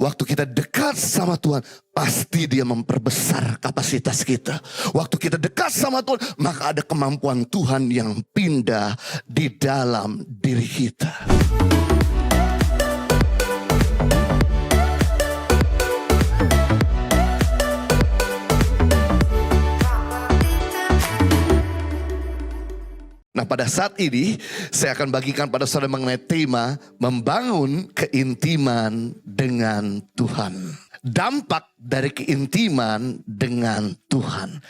Waktu kita dekat sama Tuhan, pasti Dia memperbesar kapasitas kita. Waktu kita dekat sama Tuhan, maka ada kemampuan Tuhan yang pindah di dalam diri kita. Nah, pada saat ini saya akan bagikan pada saudara mengenai tema membangun keintiman dengan Tuhan. Dampak dari keintiman dengan Tuhan.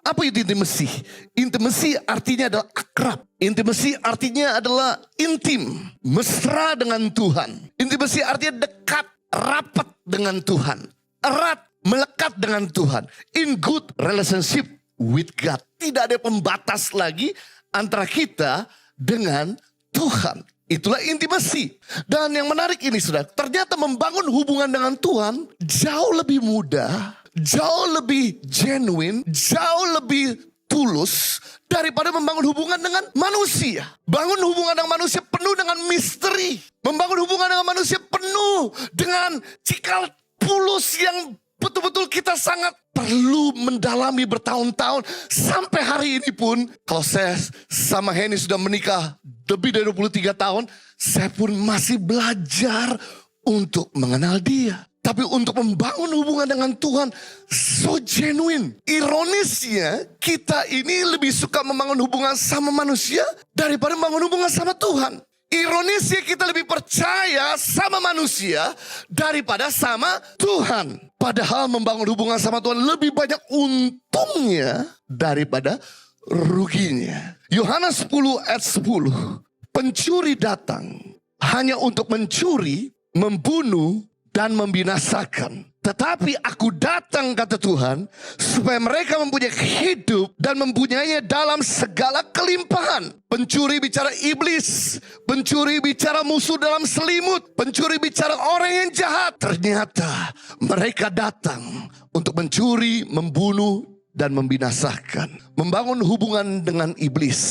Apa itu intimasi? Intimasi artinya adalah akrab. Intimasi artinya adalah intim, mesra dengan Tuhan. Intimasi artinya dekat, rapat dengan Tuhan. Erat, melekat dengan Tuhan. In good relationship with God. Tidak ada pembatas lagi antara kita dengan Tuhan. Itulah intimasi. Dan yang menarik ini saudara, ternyata membangun hubungan dengan Tuhan jauh lebih mudah, jauh lebih genuine, jauh lebih tulus daripada membangun hubungan dengan manusia. Bangun hubungan dengan manusia penuh dengan misteri. Membangun hubungan dengan manusia penuh dengan cikal pulus yang betul-betul kita sangat perlu mendalami bertahun-tahun. Sampai hari ini pun, kalau saya sama Henny sudah menikah lebih dari 23 tahun, saya pun masih belajar untuk mengenal dia. Tapi untuk membangun hubungan dengan Tuhan, so genuine. Ironisnya, kita ini lebih suka membangun hubungan sama manusia daripada membangun hubungan sama Tuhan. Ironisnya kita lebih percaya sama manusia daripada sama Tuhan. Padahal membangun hubungan sama Tuhan lebih banyak untungnya daripada ruginya. Yohanes 10 ayat 10. Pencuri datang hanya untuk mencuri, membunuh, dan membinasakan. Tetapi aku datang, kata Tuhan, supaya mereka mempunyai hidup dan mempunyainya dalam segala kelimpahan. Pencuri bicara iblis, pencuri bicara musuh dalam selimut, pencuri bicara orang yang jahat. Ternyata mereka datang untuk mencuri, membunuh, dan membinasakan. Membangun hubungan dengan iblis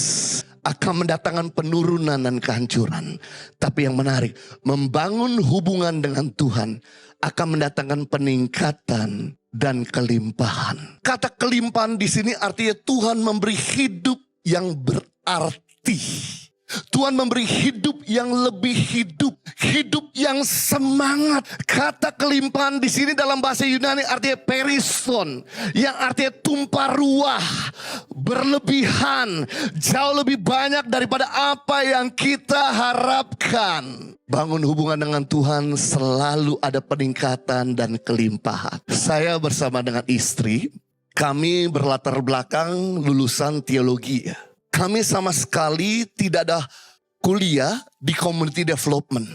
akan mendatangkan penurunan dan kehancuran. Tapi yang menarik, membangun hubungan dengan Tuhan akan mendatangkan peningkatan dan kelimpahan. Kata kelimpahan di sini artinya Tuhan memberi hidup yang berarti. Tuhan memberi hidup yang lebih hidup, hidup yang semangat. Kata kelimpahan di sini dalam bahasa Yunani artinya perison, yang artinya tumpah ruah, berlebihan, jauh lebih banyak daripada apa yang kita harapkan. Bangun hubungan dengan Tuhan selalu ada peningkatan dan kelimpahan. Saya bersama dengan istri, kami berlatar belakang lulusan teologi. Kami sama sekali tidak ada kuliah di community development.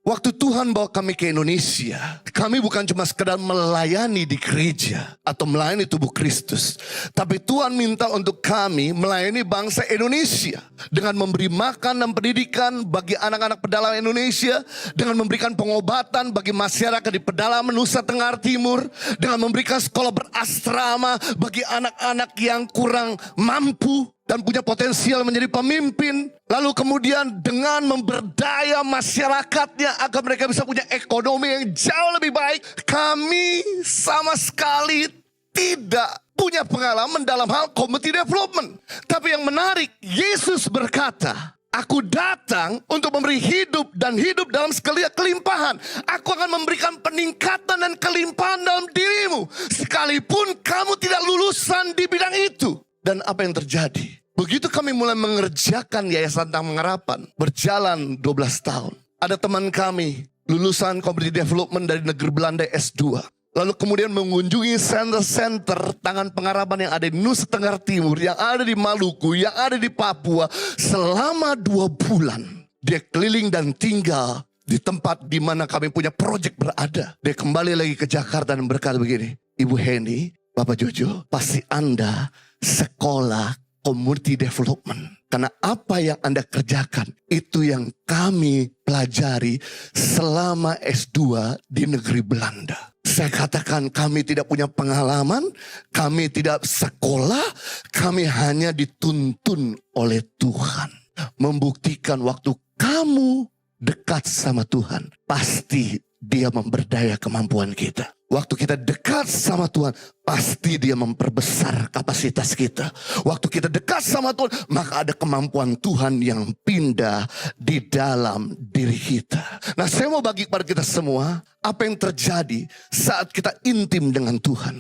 Waktu Tuhan bawa kami ke Indonesia, kami bukan cuma sekedar melayani di gereja atau melayani tubuh Kristus. Tapi Tuhan minta untuk kami melayani bangsa Indonesia dengan memberi makan dan pendidikan bagi anak-anak pedalaman Indonesia, dengan memberikan pengobatan bagi masyarakat di pedalaman Nusa Tenggara Timur, dengan memberikan sekolah berasrama bagi anak-anak yang kurang mampu dan punya potensial menjadi pemimpin. Lalu kemudian dengan memberdaya masyarakatnya agar mereka bisa punya ekonomi yang jauh lebih baik. Kami sama sekali tidak punya pengalaman dalam hal community development. Tapi yang menarik, Yesus berkata, aku datang untuk memberi hidup dan hidup dalam segala kelimpahan. Aku akan memberikan peningkatan dan kelimpahan dalam dirimu, sekalipun kamu tidak lulusan di bidang itu. Dan apa yang terjadi? Begitu kami mulai mengerjakan Yayasan Taman Pengharapan, berjalan 12 tahun. Ada teman kami, lulusan Community Development dari negeri Belanda S2. Lalu kemudian mengunjungi center-center Tangan Pengharapan yang ada di Nusa Tenggara Timur, yang ada di Maluku, yang ada di Papua. Selama 2 bulan, dia keliling dan tinggal di tempat di mana kami punya proyek berada. Dia kembali lagi ke Jakarta dan berkata begini, Ibu Henny, Bapak Jojo, pasti Anda sekolah community development. Karena apa yang Anda kerjakan, itu yang kami pelajari selama S2 di negeri Belanda. Saya katakan kami tidak punya pengalaman, kami tidak sekolah, kami hanya dituntun oleh Tuhan. Membuktikan waktu kamu dekat sama Tuhan, pasti Dia memberdaya kemampuan kita. Waktu kita dekat sama Tuhan, pasti Dia memperbesar kapasitas kita. Waktu kita dekat sama Tuhan, maka ada kemampuan Tuhan yang pindah di dalam diri kita. Nah, saya mau bagi kepada kita semua apa yang terjadi saat kita intim dengan Tuhan.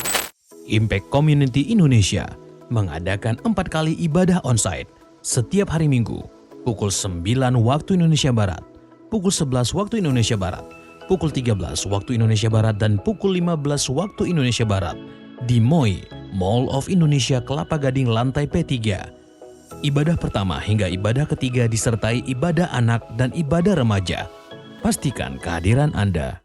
Impact Community Indonesia mengadakan 4 kali ibadah onsite setiap hari Minggu, pukul 9 waktu Indonesia Barat, pukul 11 waktu Indonesia Barat, pukul 13 waktu Indonesia Barat, dan pukul 15 waktu Indonesia Barat di MOI, Mall of Indonesia Kelapa Gading lantai P3. Ibadah pertama hingga ibadah ketiga disertai ibadah anak dan ibadah remaja. Pastikan kehadiran Anda